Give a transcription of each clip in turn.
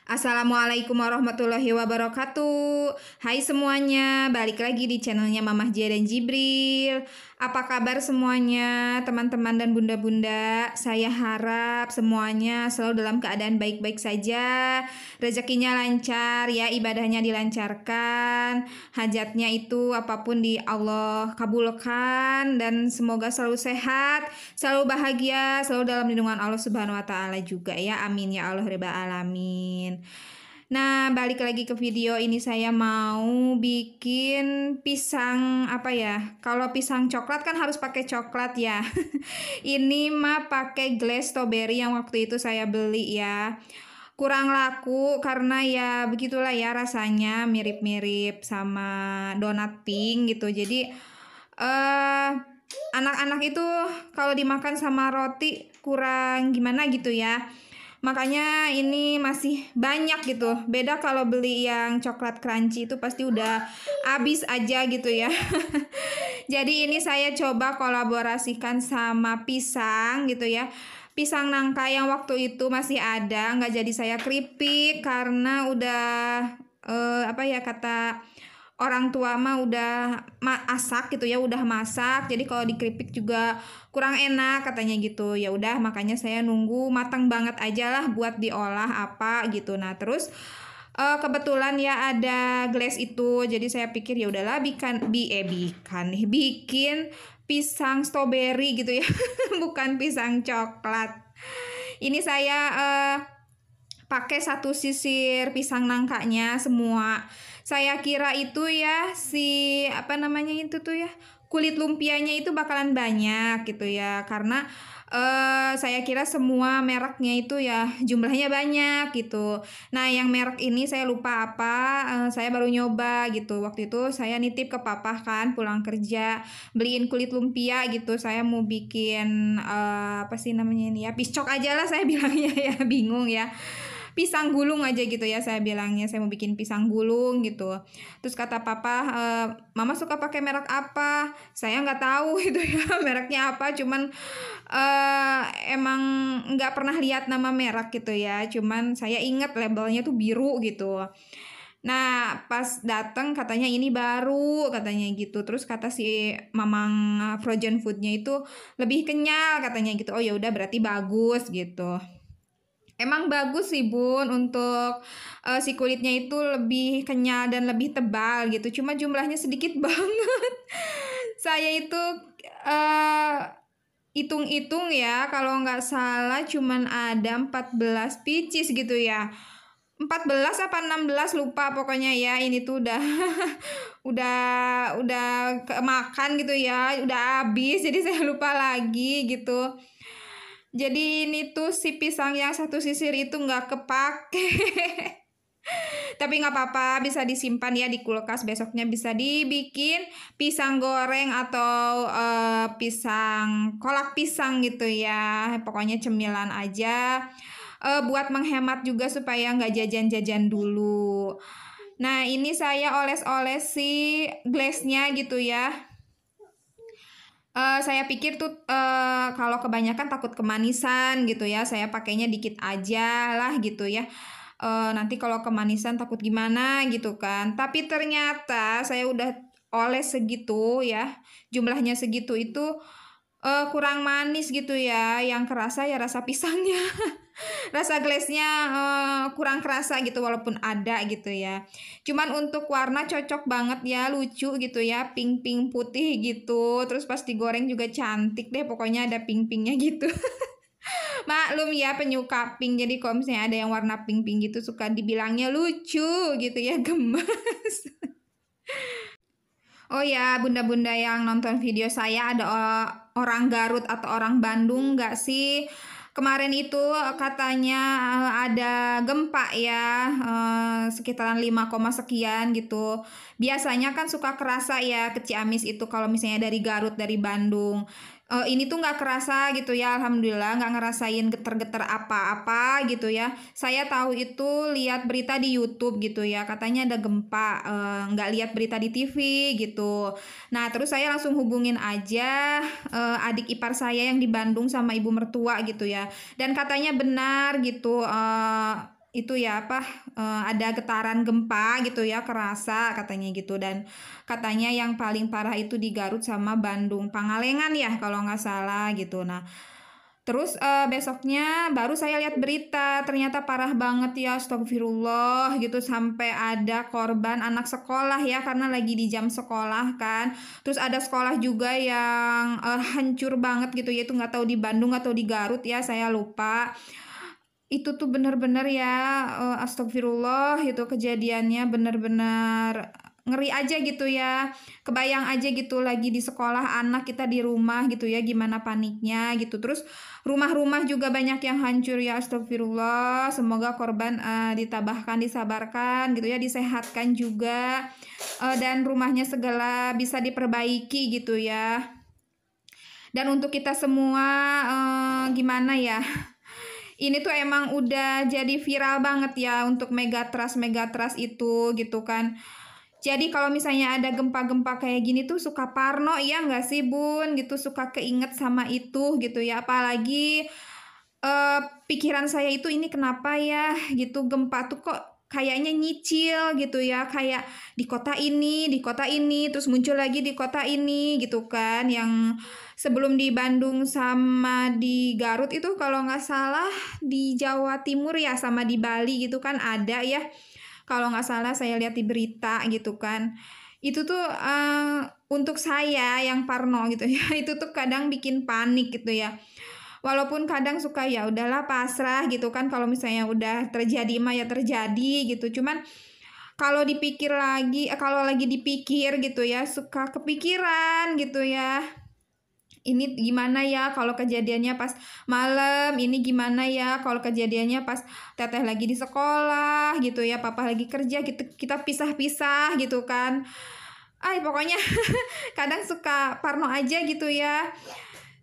Assalamualaikum warahmatullahi wabarakatuh. Hai semuanya, balik lagi di channelnya Mamah Jia dan Jibril. Apa kabar semuanya, teman-teman dan bunda-bunda? Saya harap semuanya selalu dalam keadaan baik-baik saja. Rezekinya lancar ya, ibadahnya dilancarkan. Hajatnya itu apapun di Allah kabulkan. Dan semoga selalu sehat, selalu bahagia, selalu dalam lindungan Allah Subhanahu wa Ta'ala juga ya. Amin ya Allah Rabbal Alamin. Nah, balik lagi ke video ini, saya mau bikin pisang apa ya? Kalau pisang coklat kan harus pakai coklat ya. Ini mah pakai glaze strawberry yang waktu itu saya beli ya. Kurang laku karena ya begitulah ya, rasanya mirip-mirip sama donat pink gitu. Jadi anak-anak itu kalau dimakan sama roti kurang gimana gitu ya. Makanya ini masih banyak gitu. Beda kalau beli yang coklat crunchy itu pasti udah habis aja gitu ya. Jadi ini saya coba kolaborasikan sama pisang gitu ya. Pisang nangka yang waktu itu masih ada, nggak jadi saya keripik karena udah apa ya, kata orang tua mah udah masak gitu ya, udah masak. Jadi kalau dikeripik juga kurang enak katanya gitu. Ya udah, makanya saya nunggu matang banget aja lah buat diolah apa gitu. Nah, terus kebetulan ya ada glaze itu. Jadi saya pikir ya udahlah bikin pisang strawberry gitu ya. Bukan pisang coklat. Ini saya pakai satu sisir pisang nangkanya semua. Saya kira itu ya si apa namanya itu tuh ya, kulit lumpianya itu bakalan banyak gitu ya, karena saya kira semua mereknya itu ya jumlahnya banyak gitu. Nah, yang merek ini saya lupa apa, saya baru nyoba gitu. Waktu itu saya nitip ke papa kan pulang kerja, beliin kulit lumpia gitu. Saya mau bikin apa sih namanya ini ya, piscok aja lah saya bilangnya ya, bingung ya. Pisang gulung aja gitu ya saya bilangnya, saya mau bikin pisang gulung gitu. Terus kata papa, mama suka pakai merek apa? Saya nggak tahu itu ya mereknya apa, cuman emang nggak pernah lihat nama merek gitu ya, cuman saya ingat labelnya tuh biru gitu. Nah, pas datang katanya ini baru katanya gitu. Terus kata si mamang frozen foodnya itu lebih kenyal katanya gitu. Oh ya udah, berarti bagus gitu. Emang bagus sih Bun, untuk si kulitnya itu lebih kenyal dan lebih tebal gitu. Cuma jumlahnya sedikit banget. Saya itu hitung-hitung ya, kalau nggak salah cuman ada 14 pieces gitu ya. 14 apa 16 lupa pokoknya ya. Ini tuh udah udah kemakan gitu ya, udah habis. Jadi saya lupa lagi gitu. Jadi ini tuh si pisang yang satu sisir itu nggak kepake. Tapi nggak apa-apa, bisa disimpan ya di kulkas. Besoknya bisa dibikin pisang goreng atau pisang kolak pisang gitu ya. Pokoknya cemilan aja. Buat menghemat juga supaya nggak jajan-jajan dulu. Nah, ini saya oles-oles si glaze-nya gitu ya. Saya pikir tuh kalau kebanyakan takut kemanisan gitu ya, saya pakainya dikit aja lah gitu ya. Nanti kalau kemanisan takut gimana gitu kan. Tapi ternyata saya udah oles segitu ya, jumlahnya segitu itu kurang manis gitu ya. Yang kerasa ya rasa pisangnya. Rasa glaze-nya kurang kerasa gitu walaupun ada gitu ya. Cuman untuk warna cocok banget ya, lucu gitu ya, pink-pink putih gitu. Terus pas digoreng juga cantik deh, pokoknya ada pink-pinknya gitu. Maklum ya penyuka pink, jadi kalau misalnya ada yang warna pink-pink gitu suka dibilangnya lucu gitu ya, gemes. Oh ya, bunda-bunda yang nonton video saya, ada orang Garut atau orang Bandung nggak sih? Kemarin itu katanya ada gempa ya, sekitaran 5, sekian gitu. Biasanya kan suka kerasa ya ke Ciamis itu kalau misalnya dari Garut, dari Bandung. Ini tuh nggak kerasa gitu ya, alhamdulillah nggak ngerasain geter-geter apa-apa gitu ya. Saya tahu itu lihat berita di YouTube gitu ya, katanya ada gempa, nggak lihat berita di TV gitu. Nah, terus saya langsung hubungin aja adik ipar saya yang di Bandung sama ibu mertua gitu ya. Dan katanya benar gitu, itu ya apa ada getaran gempa gitu ya, kerasa katanya gitu. Dan katanya yang paling parah itu di Garut sama Bandung Pangalengan ya kalau nggak salah gitu. Nah terus besoknya baru saya lihat berita, ternyata parah banget ya, astagfirullah gitu, sampai ada korban anak sekolah ya, karena lagi di jam sekolah kan. Terus ada sekolah juga yang hancur banget gitu ya, itu nggak tahu di Bandung atau di Garut ya, saya lupa. Itu tuh bener-bener ya, astagfirullah gitu, kejadiannya bener-bener ngeri aja gitu ya. Kebayang aja gitu, lagi di sekolah anak, kita di rumah gitu ya, gimana paniknya gitu. Terus rumah-rumah juga banyak yang hancur ya, astagfirullah. Semoga korban ditabahkan, disabarkan gitu ya, disehatkan juga, dan rumahnya segala bisa diperbaiki gitu ya. Dan untuk kita semua gimana ya, ini tuh emang udah jadi viral banget ya untuk megatrust itu gitu kan. Jadi kalau misalnya ada gempa-gempa kayak gini tuh suka parno ya nggak sih Bun gitu, suka keinget sama itu gitu ya. Apalagi pikiran saya itu, ini kenapa ya gitu, gempa tuh kok kayaknya nyicil gitu ya, kayak di kota ini, terus muncul lagi di kota ini gitu kan. Yang sebelum di Bandung sama di Garut itu kalau nggak salah di Jawa Timur ya, sama di Bali gitu kan ada ya. Kalau nggak salah saya lihat di berita gitu kan. Itu tuh untuk saya yang parno gitu ya, itu tuh kadang bikin panik gitu ya. Walaupun kadang suka ya udahlah pasrah gitu kan, kalau misalnya udah terjadi mah ya terjadi gitu. Cuman kalau dipikir lagi, kalau lagi dipikir gitu ya, suka kepikiran gitu ya. Ini gimana ya kalau kejadiannya pas malam, ini gimana ya kalau kejadiannya pas teteh lagi di sekolah gitu ya, papa lagi kerja gitu, kita pisah-pisah gitu kan. Pokoknya kadang suka parno aja gitu ya.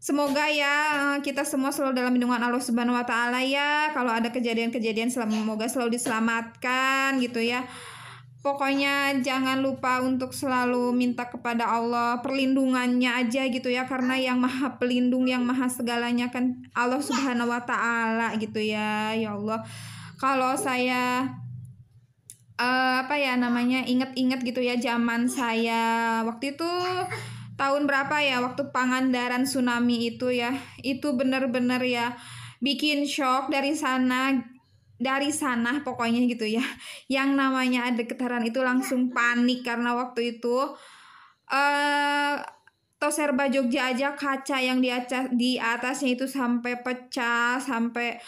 Semoga ya kita semua selalu dalam lindungan Allah Subhanahu wa taala ya. Kalau ada kejadian-kejadian semoga selalu diselamatkan gitu ya. Pokoknya jangan lupa untuk selalu minta kepada Allah perlindungannya aja gitu ya, karena yang maha pelindung, yang maha segalanya kan Allah Subhanahu wa taala gitu ya. Ya Allah, kalau saya apa ya namanya, inget-inget gitu ya zaman saya waktu itu tahun berapa ya, waktu Pangandaran tsunami itu ya, itu bener-bener ya bikin shock dari sana pokoknya gitu ya. Yang namanya ada getaran itu langsung panik, karena waktu itu Toserba Jogja aja kaca yang di atasnya itu sampai pecah, sampai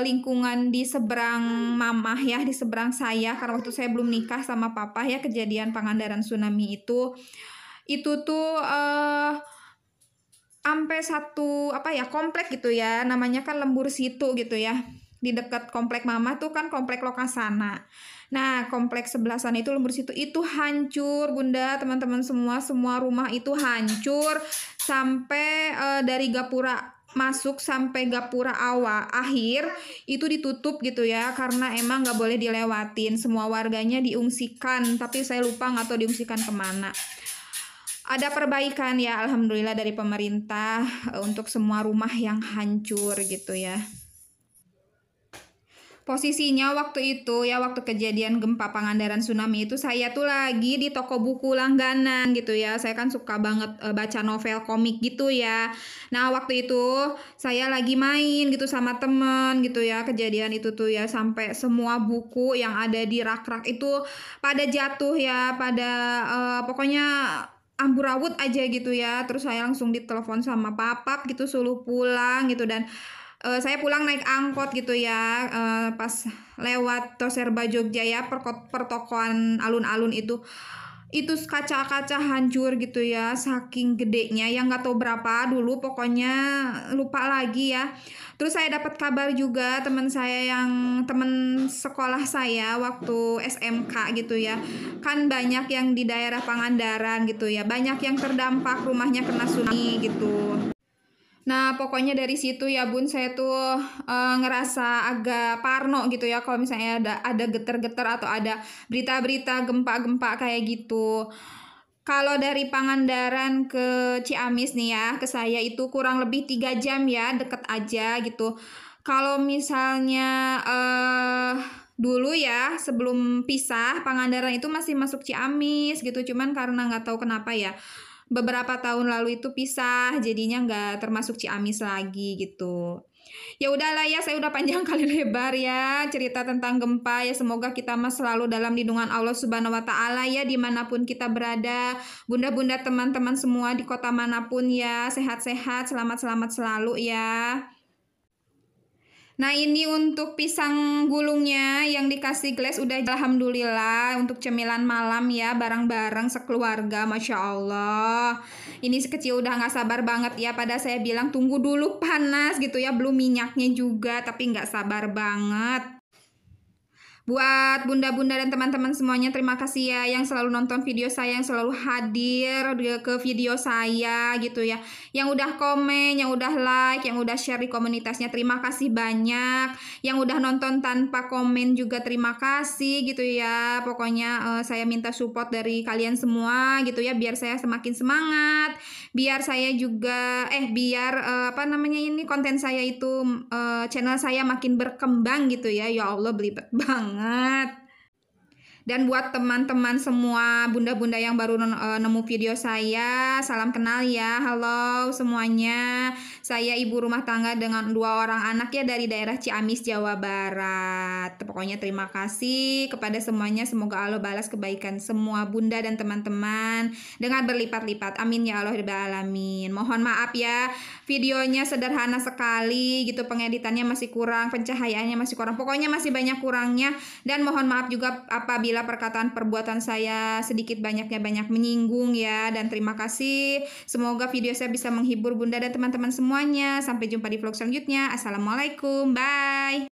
lingkungan di seberang mamah ya, di seberang saya, karena waktu saya belum nikah sama papa ya, kejadian Pangandaran tsunami itu tuh sampai satu apa ya, komplek gitu ya, namanya kan Lembur Situ gitu ya, di dekat komplek mama tuh kan komplek Lokasana. Nah komplek sebelah sana itu Lembur Situ itu hancur Bunda, teman-teman semua rumah itu hancur, sampai dari gapura masuk sampai gapura akhir itu ditutup gitu ya, karena emang nggak boleh dilewatin. Semua warganya diungsikan, tapi saya lupa nggak tahu diungsikan kemana. Ada perbaikan ya alhamdulillah dari pemerintah untuk semua rumah yang hancur gitu ya. Posisinya waktu itu ya, waktu kejadian gempa Pangandaran tsunami itu saya tuh lagi di toko buku langganan gitu ya. Saya kan suka banget baca novel komik gitu ya. Nah waktu itu saya lagi main gitu sama temen gitu ya. Kejadian itu tuh ya, sampai semua buku yang ada di rak-rak itu pada jatuh ya, pada pokoknya amburadul aja gitu ya. Terus saya langsung ditelepon sama papap gitu, suruh pulang gitu. Dan saya pulang naik angkot gitu ya, pas lewat Toserba Jogja ya, pertokoan alun-alun itu kaca-kaca hancur gitu ya, saking gedenya yang nggak tahu berapa dulu, pokoknya lupa lagi ya. Terus saya dapat kabar juga teman sekolah saya waktu SMK gitu ya, kan banyak yang di daerah Pangandaran gitu ya, banyak yang terdampak rumahnya kena tsunami gitu. Nah pokoknya dari situ ya Bun, saya tuh ngerasa agak parno gitu ya kalau misalnya ada getar-getar atau ada berita-berita gempa-gempa kayak gitu. Kalau dari Pangandaran ke Ciamis nih ya, ke saya itu kurang lebih 3 jam ya, deket aja gitu. Kalau misalnya dulu ya sebelum pisah Pangandaran itu masih masuk Ciamis gitu, cuman karena nggak tahu kenapa ya beberapa tahun lalu itu pisah jadinya nggak termasuk Ciamis lagi gitu. Ya udahlah ya, saya udah panjang kali lebar ya cerita tentang gempa ya. Semoga kita mas selalu dalam lindungan Allah Subhanahu Wa Taala ya dimanapun kita berada. Bunda-bunda teman-teman semua di kota manapun ya sehat-sehat, selamat-selamat selalu ya. Nah ini untuk pisang gulungnya yang dikasih glass udah alhamdulillah untuk cemilan malam ya bareng-bareng sekeluarga Masya Allah. Ini sekecil udah gak sabar banget ya, pada saya bilang tunggu dulu panas gitu ya, belum minyaknya juga tapi gak sabar banget. Buat bunda-bunda dan teman-teman semuanya, terima kasih ya yang selalu nonton video saya, yang selalu hadir ke video saya gitu ya. Yang udah komen, yang udah like, yang udah share di komunitasnya, terima kasih banyak. Yang udah nonton tanpa komen juga terima kasih gitu ya. Pokoknya saya minta support dari kalian semua gitu ya, biar saya semakin semangat, biar saya juga biar apa namanya ini konten saya itu channel saya makin berkembang gitu ya. Ya Allah belibet banget. Dan buat teman-teman semua bunda-bunda yang baru nemu video saya, salam kenal ya. Halo semuanya, saya ibu rumah tangga dengan 2 orang anak ya dari daerah Ciamis, Jawa Barat. Pokoknya terima kasih kepada semuanya, semoga Allah balas kebaikan semua bunda dan teman-teman dengan berlipat-lipat, amin ya Allah alamin. Mohon maaf ya videonya sederhana sekali gitu, pengeditannya masih kurang, pencahayaannya masih kurang, pokoknya masih banyak kurangnya. Dan mohon maaf juga apabila perkataan perbuatan saya sedikit banyaknya banyak menyinggung ya. Dan terima kasih, semoga video saya bisa menghibur bunda dan teman-teman semuanya. Sampai jumpa di vlog selanjutnya. Assalamualaikum, bye.